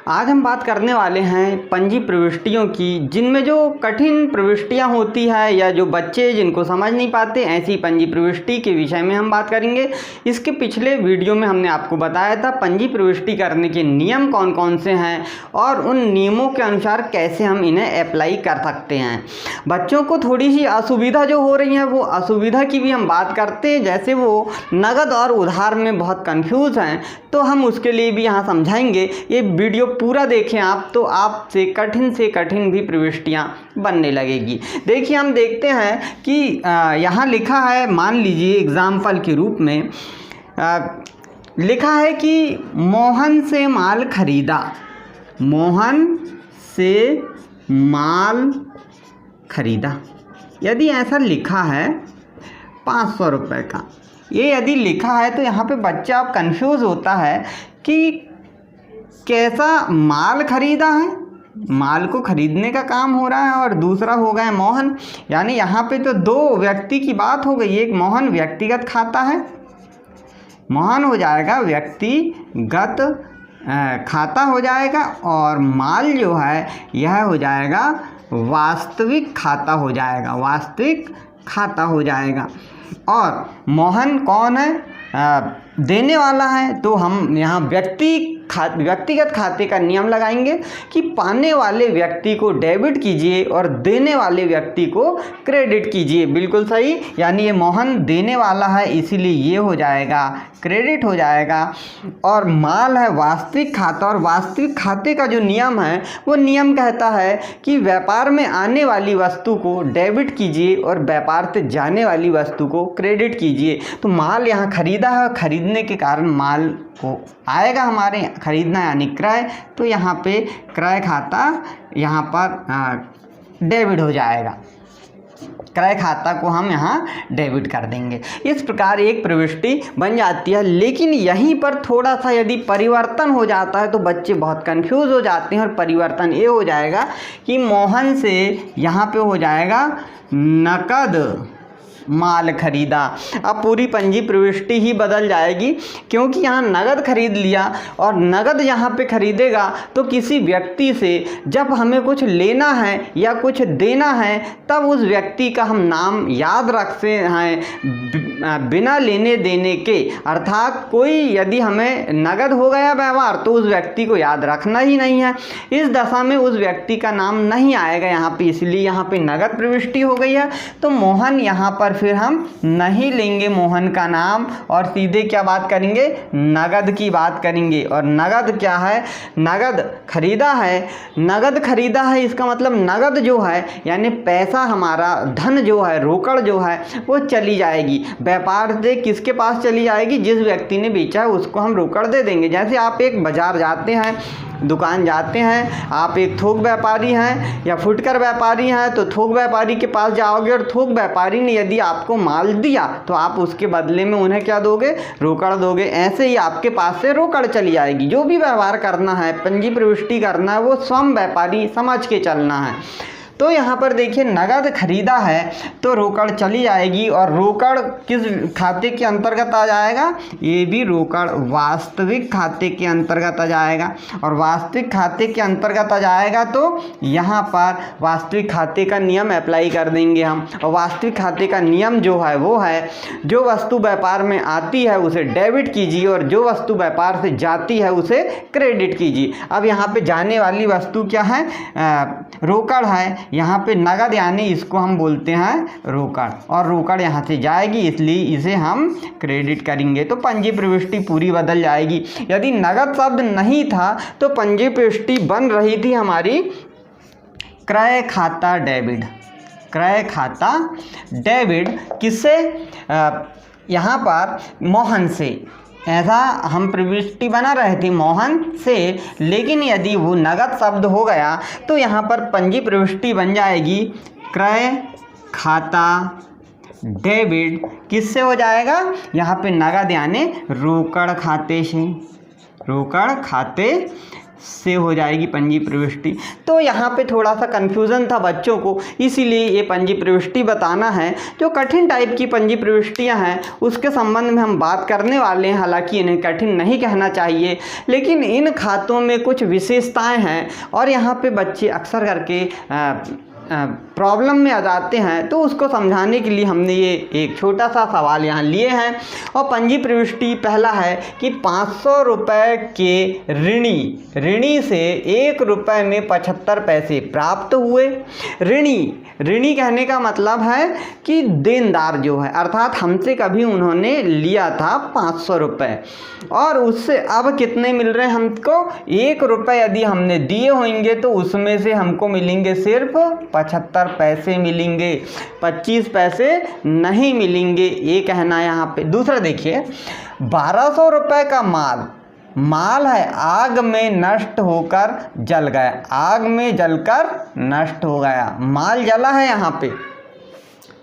आज हम बात करने वाले हैं पंजी प्रविष्टियों की, जिनमें जो कठिन प्रविष्टियां होती है या जो बच्चे जिनको समझ नहीं पाते, ऐसी पंजी प्रविष्टि के विषय में हम बात करेंगे। इसके पिछले वीडियो में हमने आपको बताया था पंजी प्रविष्टि करने के नियम कौन कौन से हैं और उन नियमों के अनुसार कैसे हम इन्हें अप्लाई कर सकते हैं। बच्चों को थोड़ी सी असुविधा जो हो रही है वो असुविधा की भी हम बात करते हैं, जैसे वो नगद और उधार में बहुत कंफ्यूज हैं, तो हम उसके लिए भी यहाँ समझाएंगे। ये वीडियो पूरा देखें आप, तो आपसे कठिन भी प्रविष्टियाँ बनने लगेगी। देखिए, हम देखते हैं कि यहाँ लिखा है, मान लीजिए एग्जाम्पल के रूप में लिखा है कि मोहन से माल खरीदा। मोहन से माल खरीदा, यदि ऐसा लिखा है 500 रुपये का, ये यदि लिखा है तो यहाँ पे बच्चा अब कंफ्यूज होता है कि कैसा माल खरीदा है। माल को खरीदने का काम हो रहा है और दूसरा हो गया मोहन, यानी यहाँ पे तो दो व्यक्ति की बात हो गई। एक मोहन व्यक्तिगत खाता है, मोहन हो जाएगा व्यक्तिगत खाता हो जाएगा, और माल जो है यह हो जाएगा वास्तविक खाता हो जाएगा, वास्तविक खाता हो जाएगा। और मोहन कौन है? देने वाला है, तो हम यहाँ व्यक्तिगत खाते का नियम लगाएंगे कि पाने वाले व्यक्ति को डेबिट कीजिए और देने वाले व्यक्ति को क्रेडिट कीजिए। बिल्कुल सही, यानी ये मोहन देने वाला है, इसीलिए ये हो जाएगा क्रेडिट हो जाएगा। और माल है वास्तविक खाता, और वास्तविक खाते का जो नियम है वो नियम कहता है कि व्यापार में आने वाली वस्तु को डेबिट कीजिए और व्यापार से जाने वाली वस्तु को क्रेडिट कीजिए। तो माल यहाँ खरीदा है, खरीदने के कारण माल को आएगा हमारे खरीदना यानी क्रय, तो यहाँ पे क्रय खाता यहाँ पर डेबिट हो जाएगा। क्रय खाता को हम यहाँ डेबिट कर देंगे। इस प्रकार एक प्रविष्टि बन जाती है। लेकिन यहीं पर थोड़ा सा यदि परिवर्तन हो जाता है तो बच्चे बहुत कंफ्यूज हो जाते हैं, और परिवर्तन ये हो जाएगा कि मोहन से यहाँ पे हो जाएगा नकद माल खरीदा। अब पूरी पंजी प्रविष्टि ही बदल जाएगी, क्योंकि यहाँ नगद खरीद लिया और नगद यहाँ पे खरीदेगा तो किसी व्यक्ति से जब हमें कुछ लेना है या कुछ देना है तब उस व्यक्ति का हम नाम याद रखते हैं बिना लेने देने के। अर्थात कोई यदि हमें नगद हो गया व्यवहार तो उस व्यक्ति को याद रखना ही नहीं है। इस दशा में उस व्यक्ति का नाम नहीं आएगा यहाँ पे, इसलिए यहाँ पे नगद प्रविष्टि हो गई है। तो मोहन यहाँ पर फिर हम नहीं लेंगे मोहन का नाम, और सीधे क्या बात करेंगे? नगद की बात करेंगे। और नगद क्या है? नगद खरीदा है। नगद खरीदा है इसका मतलब नगद जो है यानी पैसा हमारा, धन जो है, रोकड़ जो है वो चली जाएगी व्यापार से। किसके पास चली जाएगी? जिस व्यक्ति ने बेचा है उसको हम रोकड़ दे देंगे। जैसे आप एक बाजार जाते हैं, दुकान जाते हैं, आप एक थोक व्यापारी हैं या फुटकर व्यापारी हैं, तो थोक व्यापारी के पास जाओगे और थोक व्यापारी ने यदि आपको माल दिया तो आप उसके बदले में उन्हें क्या दोगे? रोकड़ दोगे। ऐसे ही आपके पास से रोकड़ चली जाएगी। जो भी व्यवहार करना है, पंजी प्रविष्टि करना है, वो स्वयं व्यापारी समझ के चलना है। तो यहाँ पर देखिए, नगद खरीदा है तो रोकड़ चली जाएगी, और रोकड़ किस खाते के अंतर्गत आ जाएगा? ये भी रोकड़ वास्तविक खाते के अंतर्गत आ जाएगा। और वास्तविक खाते के अंतर्गत आ जाएगा तो यहाँ पर वास्तविक खाते का नियम अप्लाई कर देंगे हम। और वास्तविक खाते का नियम जो है वो है, जो वस्तु व्यापार में आती है उसे डेबिट कीजिए और जो वस्तु व्यापार से जाती है उसे क्रेडिट कीजिए। अब यहाँ पे जाने वाली वस्तु क्या है? रोकड़ है। यहाँ पे नगद यानी इसको हम बोलते हैं रोकड़, और रोकड़ यहाँ से जाएगी, इसलिए इसे हम क्रेडिट करेंगे। तो पंजी प्रविष्टि पूरी बदल जाएगी। यदि नगद शब्द नहीं था तो पंजी प्रविष्टि बन रही थी हमारी क्रय खाता डेबिट। क्रय खाता डेबिट किससे? यहाँ पर मोहन से, ऐसा हम प्रविष्टि बना रहे थे मोहन से। लेकिन यदि वो नगद शब्द हो गया तो यहाँ पर पंजी प्रविष्टि बन जाएगी क्रय खाता डेबिट। किससे हो जाएगा? यहाँ पे नगद यानी रोकड़ खाते से, रोकड़ खाते से हो जाएगी पंजी प्रविष्टि। तो यहाँ पे थोड़ा सा कन्फ्यूज़न था बच्चों को, इसीलिए ये पंजी प्रविष्टि बताना है। जो कठिन टाइप की पंजी प्रविष्टियाँ हैं उसके संबंध में हम बात करने वाले हैं। हालांकि इन्हें कठिन नहीं कहना चाहिए, लेकिन इन खातों में कुछ विशेषताएं हैं और यहाँ पे बच्चे अक्सर करके प्रॉब्लम में आ जाते हैं। तो उसको समझाने के लिए हमने ये एक छोटा सा सवाल यहाँ लिए हैं। और पंजी प्रविष्टि पहला है कि 500 रुपये के ऋणी से 1 रुपये में 75 पैसे प्राप्त हुए। ऋणी कहने का मतलब है कि देनदार जो है, अर्थात हमसे कभी उन्होंने लिया था 500 रुपये और उससे अब कितने मिल रहे हैं हमको, 1 रुपये यदि हमने दिए होंगे तो उसमें से हमको मिलेंगे सिर्फ 75 पैसे मिलेंगे, 25 पैसे नहीं मिलेंगे, ये कहना है यहाँ पे। दूसरा देखिए, 1200 रुपये का माल है, आग में नष्ट होकर जल गया, आग में जलकर नष्ट हो गया, माल जला है यहाँ पे,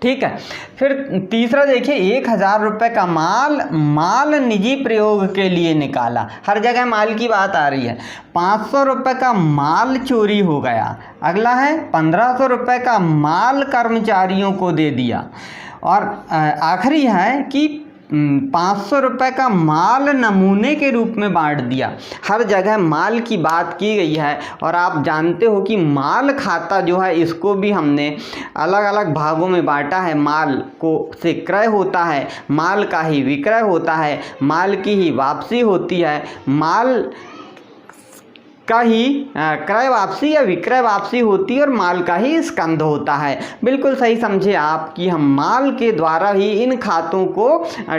ठीक है। फिर तीसरा देखिए, 1000 रुपये का माल निजी प्रयोग के लिए निकाला, हर जगह माल की बात आ रही है। 500 रुपये का माल चोरी हो गया। अगला है 1500 रुपये का माल कर्मचारियों को दे दिया। और आखिरी है कि 500 रुपये का माल नमूने के रूप में बांट दिया। हर जगह माल की बात की गई है और आप जानते हो कि माल खाता जो है इसको भी हमने अलग अलग भागों में बांटा है। माल को से क्रय होता है, माल का ही विक्रय होता है, माल की ही वापसी होती है, माल का ही क्रय वापसी या विक्रय वापसी होती है और माल का ही स्कंध होता है। बिल्कुल सही समझे आप कि हम माल के द्वारा ही इन खातों को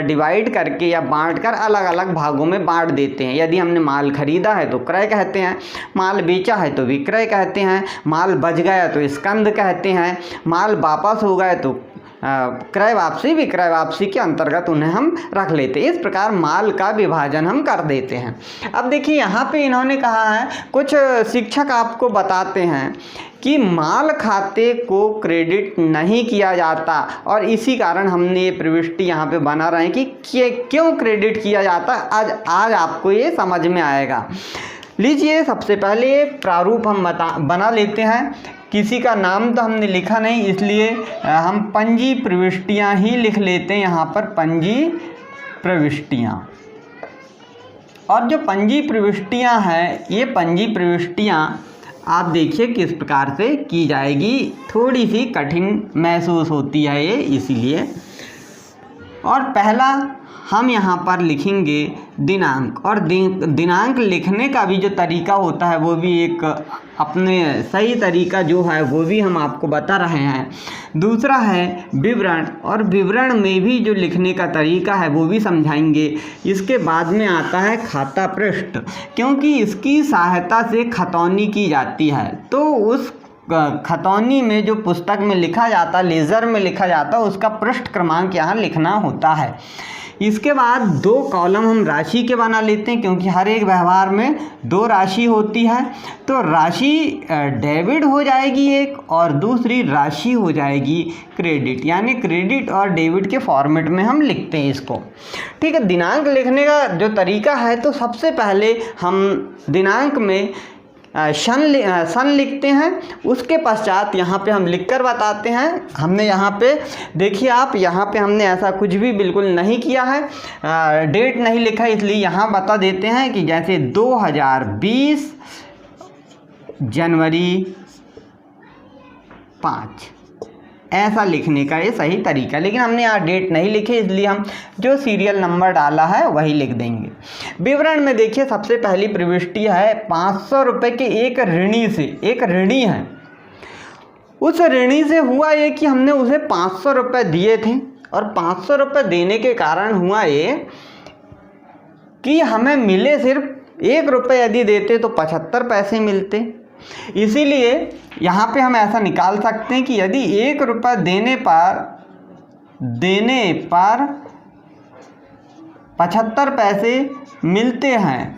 डिवाइड करके या बांटकर अलग अलग भागों में बांट देते हैं। यदि हमने माल खरीदा है तो क्रय कहते हैं, माल बेचा है तो विक्रय कहते हैं, माल बच गया तो स्कंध कहते हैं, माल वापस हो गया तो क्रय वापसी विक्रय वापसी के अंतर्गत उन्हें हम रख लेते हैं। इस प्रकार माल का विभाजन हम कर देते हैं। अब देखिए यहाँ पे इन्होंने कहा है, कुछ शिक्षक आपको बताते हैं कि माल खाते को क्रेडिट नहीं किया जाता और इसी कारण हमने ये प्रविष्टि यहाँ पे बना रहे हैं कि क्यों क्रेडिट किया जाता। आज आपको ये समझ में आएगा। लीजिए, सबसे पहले प्रारूप हम बना लेते हैं। किसी का नाम तो हमने लिखा नहीं, इसलिए हम पंजी प्रविष्टियाँ ही लिख लेते हैं यहाँ पर, पंजी प्रविष्टियाँ। और जो पंजी प्रविष्टियाँ हैं, ये पंजी प्रविष्टियाँ आप देखिए किस प्रकार से की जाएगी। थोड़ी सी कठिन महसूस होती है ये, इसीलिए। और पहला हम यहाँ पर लिखेंगे दिनांक, और दिनांक लिखने का भी जो तरीका होता है वो भी एक अपने सही तरीका जो है वो भी हम आपको बता रहे हैं। दूसरा है विवरण, और विवरण में भी जो लिखने का तरीका है वो भी समझाएंगे। इसके बाद में आता है खाता पृष्ठ, क्योंकि इसकी सहायता से खतौनी की जाती है। तो उस खतौनी में जो पुस्तक में लिखा जाता, लेज़र में लिखा जाता, उसका पृष्ठ क्रमांक यहाँ लिखना होता है। इसके बाद 2 कॉलम हम राशि के बना लेते हैं, क्योंकि हर एक व्यवहार में 2 राशि होती है। तो राशि डेबिट हो जाएगी एक, और दूसरी राशि हो जाएगी क्रेडिट, यानी क्रेडिट और डेबिट के फॉर्मेट में हम लिखते हैं इसको, ठीक है। दिनांक लिखने का जो तरीका है, तो सबसे पहले हम दिनांक में सन लिखते हैं। उसके पश्चात यहाँ पे हम लिखकर बताते हैं। हमने यहाँ पे देखिए आप, यहाँ पे हमने ऐसा कुछ भी बिल्कुल नहीं किया है, डेट नहीं लिखा, इसलिए यहाँ बता देते हैं कि जैसे 2020 जनवरी 5, ऐसा लिखने का ये सही तरीका। लेकिन हमने यहाँ डेट नहीं लिखी, इसलिए हम जो सीरियल नंबर डाला है वही लिख देंगे। विवरण में देखिए, सबसे पहली प्रविष्टि है 500 रुपये के एक ऋणी से। एक ऋणी है, उस ऋणी से हुआ ये कि हमने उसे 500 रुपये दिए थे, और 500 रुपये देने के कारण हुआ ये कि हमें मिले सिर्फ 1 रुपये, यदि देते तो 75 पैसे मिलते। इसीलिए यहाँ पे हम ऐसा निकाल सकते हैं कि यदि 1 रुपये देने पर 75 पैसे मिलते हैं,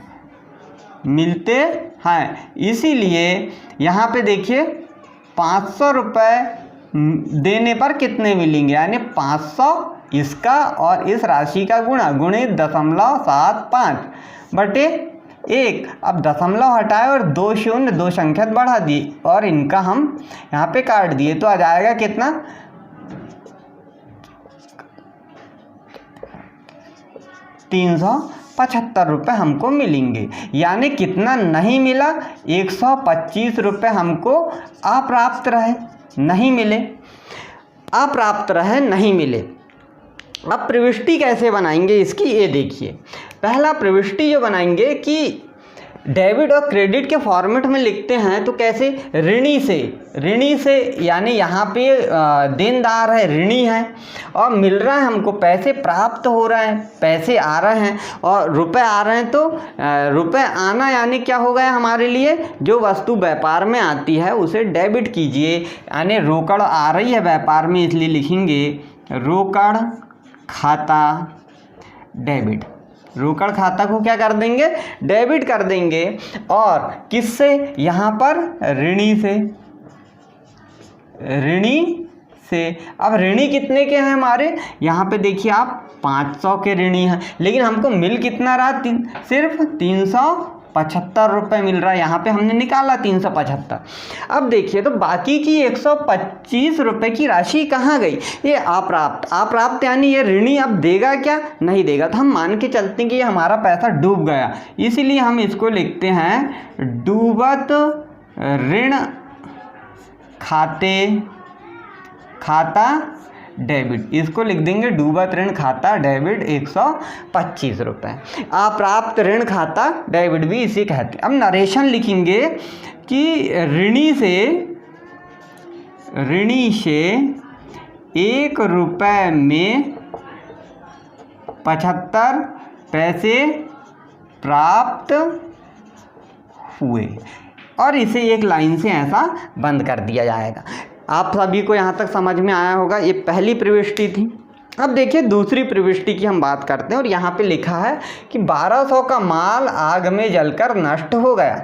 इसीलिए यहाँ पे देखिए 500 रुपये देने पर कितने मिलेंगे, यानी 500 इसका और इस राशि का गुणा, गुणित 0.75 बटे 1। अब दशमलव हटाए और 2 शून्य 2 संख्या बढ़ा दिए और इनका हम यहाँ पे काट दिए तो आ जाएगा कितना 375 रुपये हमको मिलेंगे। यानी कितना नहीं मिला 125 रुपये हमको अप्राप्त रहे, नहीं मिले, अप्राप्त रहे, नहीं मिले। अब प्रविष्टि कैसे बनाएंगे इसकी, ये देखिए। पहला प्रविष्टि जो बनाएंगे कि डेबिट और क्रेडिट के फॉर्मेट में लिखते हैं तो कैसे, ऋणी से यानी यहाँ पे देनदार है, ऋणी है और मिल रहा है हमको पैसे, प्राप्त हो रहे हैं, पैसे आ रहे हैं और रुपए आ रहे हैं। तो रुपए आना यानी क्या हो गया हमारे लिए, जो वस्तु व्यापार में आती है उसे डेबिट कीजिए। यानी रोकड़ आ रही है व्यापार में, इसलिए लिखेंगे रोकड़ खाता डेबिट। रोकड़ खाता को क्या कर देंगे, डेबिट कर देंगे। और किससे, यहाँ पर ऋणी से। अब ऋणी कितने के हैं हमारे, यहाँ पे देखिए आप 500 के ऋणी हैं, लेकिन हमको मिल कितना रहा, सिर्फ 375 रुपये मिल रहा है। यहाँ पे हमने निकाला 375। अब देखिए तो बाकी की 125 रुपये की राशि कहाँ गई, ये अप्राप्त यानी ये ऋणी अब देगा क्या, नहीं देगा। तो हम मान के चलते हैं कि ये हमारा पैसा डूब गया, इसीलिए हम इसको लिखते हैं डूबत ऋण खाता डेबिट। इसको लिख देंगे डूबत ऋण खाता डेबिट 125 रुपये। अप्राप्त ऋण खाता डेबिट भी इसे कहते हैं। अब नरेशन लिखेंगे कि ऋणी से 1 रुपये में 75 पैसे प्राप्त हुए और इसे एक लाइन से ऐसा बंद कर दिया जाएगा। आप सभी को यहाँ तक समझ में आया होगा। ये पहली प्रविष्टि थी। अब देखिए दूसरी प्रविष्टि की हम बात करते हैं और यहाँ पे लिखा है कि 1200 का माल आग में जलकर नष्ट हो गया।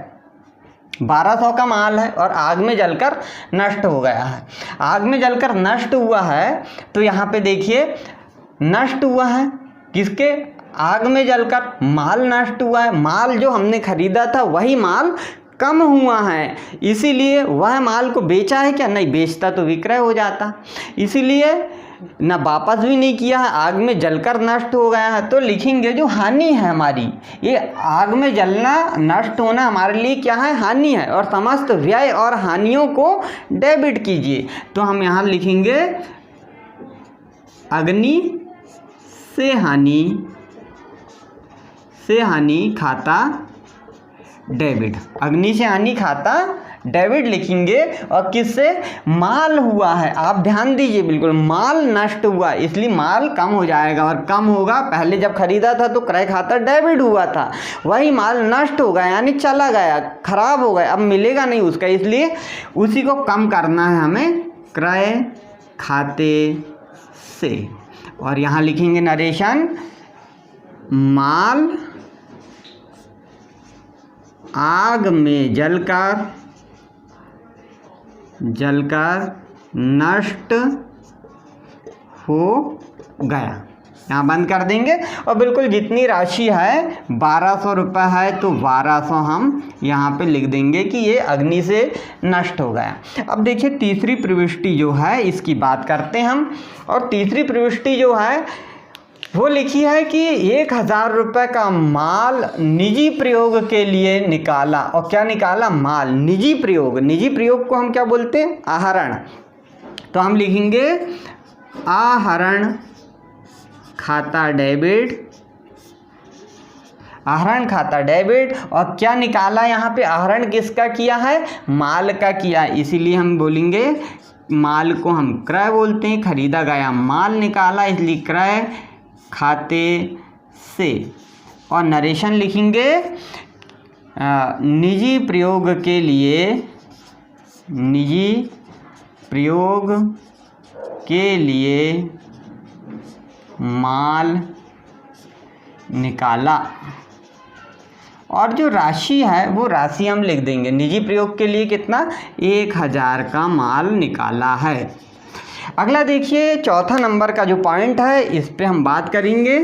1200 का माल है और आग में जलकर नष्ट हो गया है। आग में जलकर नष्ट हुआ है तो यहाँ पे देखिए नष्ट हुआ है किसके, आग में जलकर माल नष्ट हुआ है। माल जो हमने खरीदा था वही माल कम हुआ है, इसीलिए वह माल को बेचा है क्या, नहीं बेचता तो विक्रय हो जाता, इसीलिए ना वापस भी नहीं किया है, आग में जलकर नष्ट हो गया है। तो लिखेंगे जो हानि है हमारी, ये आग में जलना नष्ट होना हमारे लिए क्या है, हानि है। और समस्त व्यय और हानियों को डेबिट कीजिए। तो हम यहाँ लिखेंगे अग्नि से हानि खाता डेबिट। अग्नि से हानि खाता डेबिट लिखेंगे। और किससे, माल हुआ है, आप ध्यान दीजिए बिल्कुल, माल नष्ट हुआ इसलिए माल कम हो जाएगा और कम होगा। पहले जब खरीदा था तो क्रय खाता डेबिट हुआ था, वही माल नष्ट हो गया यानी चला गया, खराब हो गया, अब मिलेगा नहीं उसका, इसलिए उसी को कम करना है हमें क्रय खाते से। और यहाँ लिखेंगे नरेशन माल आग में जलकर नष्ट हो गया, यहाँ बंद कर देंगे। और बिल्कुल जितनी राशि है 1200 रुपये है तो 1200 हम यहाँ पे लिख देंगे कि ये अग्नि से नष्ट हो गया। अब देखिए तीसरी प्रविष्टि जो है इसकी बात करते हैं हम। और तीसरी प्रविष्टि जो है वो लिखी है कि 1000 रुपये का माल निजी प्रयोग के लिए निकाला। और क्या निकाला, माल, निजी प्रयोग। निजी प्रयोग को हम क्या बोलते हैं, आहरण। तो हम लिखेंगे आहरण खाता डेबिट, आहरण खाता डेबिट। और क्या निकाला, यहाँ पे आहरण किसका किया है, माल का किया, इसीलिए हम बोलेंगे माल को हम क्रय बोलते हैं। खरीदा गया माल निकाला इसलिए क्रय खाते से। और नरेशन लिखेंगे निजी प्रयोग के लिए माल निकाला। और जो राशि है वो राशि हम लिख देंगे, निजी प्रयोग के लिए कितना, 1000 का माल निकाला है। अगला देखिए चौथा नंबर का जो पॉइंट है इस पे हम बात करेंगे।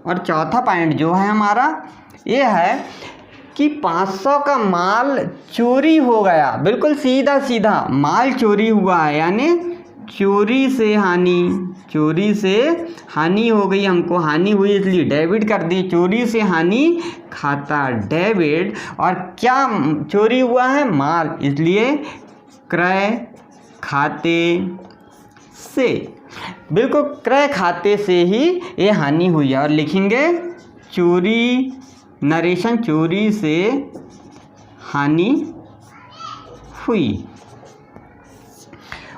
और चौथा पॉइंट जो है हमारा ये है कि 500 का माल चोरी हो गया, बिल्कुल सीधा सीधा माल चोरी हुआ है, यानी चोरी से हानि हो गई, हमको हानि हुई इसलिए डेबिट कर दी, चोरी से हानि खाता डेबिट। और क्या चोरी हुआ है? माल, इसलिए क्रय खाते से, बिल्कुल क्रय खाते से ही ये हानि हुई है। और लिखेंगे चोरी, नरेशन, चोरी से हानि हुई।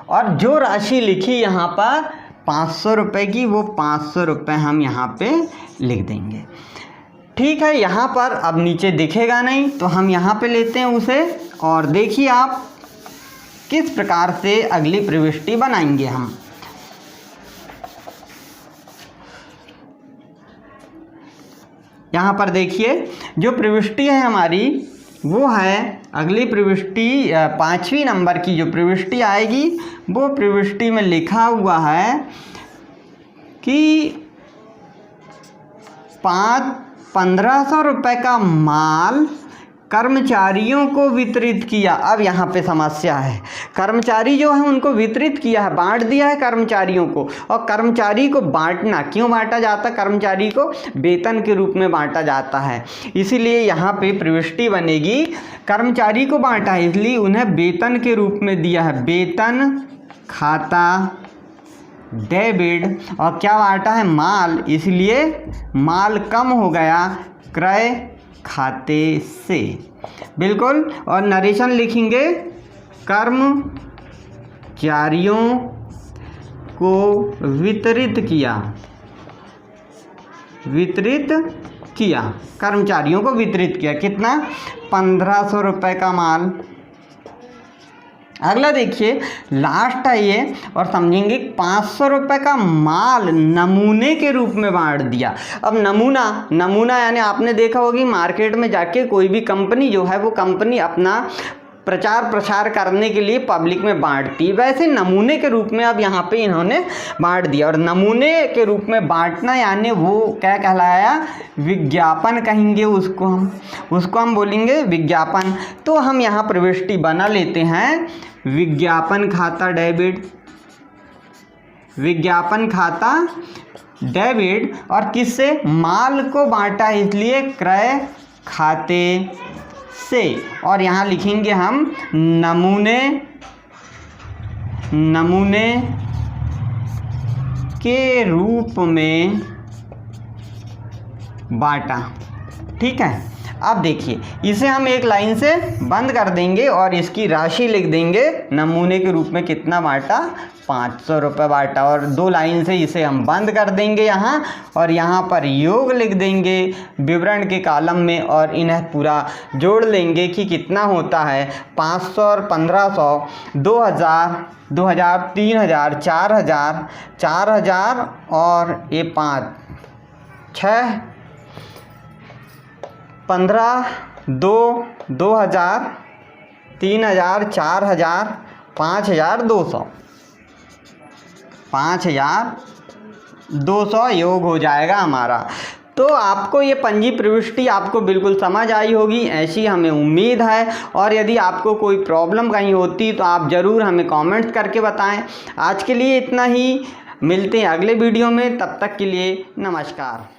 और जो राशि लिखी यहाँ पर 500 रुपये की, वो 500 रुपये हम यहाँ पे लिख देंगे। ठीक है, यहाँ पर अब नीचे दिखेगा नहीं तो हम यहाँ पे लेते हैं उसे। और देखिए आप किस प्रकार से अगली प्रविष्टि बनाएंगे हम। यहाँ पर देखिए जो प्रविष्टि है हमारी वो है, अगली प्रविष्टि 5वीं नंबर की जो प्रविष्टि आएगी वो प्रविष्टि में लिखा हुआ है कि 1500 रुपये का माल कर्मचारियों को वितरित किया। अब यहाँ पे समस्या है, कर्मचारी जो है उनको वितरित किया है, बांट दिया है कर्मचारियों को। और कर्मचारी को बांटना, क्यों बांटा जाता है? कर्मचारी को वेतन के रूप में बांटा जाता है, इसीलिए यहाँ पे प्रविष्टि बनेगी कर्मचारी को बांटा है इसलिए उन्हें वेतन के रूप में दिया है, वेतन खाता डेबिट। और क्या बांटा है? माल, इसलिए माल कम हो गया क्रय खाते से, बिल्कुल। और नरेशन लिखेंगे कर्मचारियों को वितरित किया, कर्मचारियों को वितरित किया। कितना? 1500 रुपये का माल। अगला देखिए लास्ट है ये, और समझेंगे 500 रुपये का माल नमूने के रूप में बांट दिया। अब नमूना यानी आपने देखा होगी मार्केट में जाके कोई भी कंपनी जो है वो कंपनी अपना प्रचार प्रसार करने के लिए पब्लिक में बांटती, वैसे नमूने के रूप में अब यहाँ पे इन्होंने बांट दिया। और नमूने के रूप में बांटना यानी वो क्या कहलाया? विज्ञापन कहेंगे उसको हम बोलेंगे विज्ञापन। तो हम यहाँ प्रविष्टि बना लेते हैं विज्ञापन खाता डेबिट, विज्ञापन खाता डेबिट। और किससे? माल को बांटा इसलिए क्रय खाते से। और यहाँ लिखेंगे हम नमूने के रूप में बांटा। ठीक है, अब देखिए इसे हम एक लाइन से बंद कर देंगे और इसकी राशि लिख देंगे नमूने के रूप में कितना बांटा? 500 रुपये बांटा। और 2 लाइन से इसे हम बंद कर देंगे यहाँ, और यहाँ पर योग लिख देंगे विवरण के कॉलम में, और इन्हें पूरा जोड़ लेंगे कि कितना होता है। 500 और 1500, 2000, 3000, 4000 और ये 5, 6, 15, 2, 2000, 3000, 4000, 5200, 5200 योग हो जाएगा हमारा। तो आपको ये पंजी प्रविष्टि आपको बिल्कुल समझ आई होगी, ऐसी हमें उम्मीद है। और यदि आपको कोई प्रॉब्लम कहीं होती तो आप ज़रूर हमें कमेंट्स करके बताएं। आज के लिए इतना ही, मिलते हैं अगले वीडियो में, तब तक के लिए नमस्कार।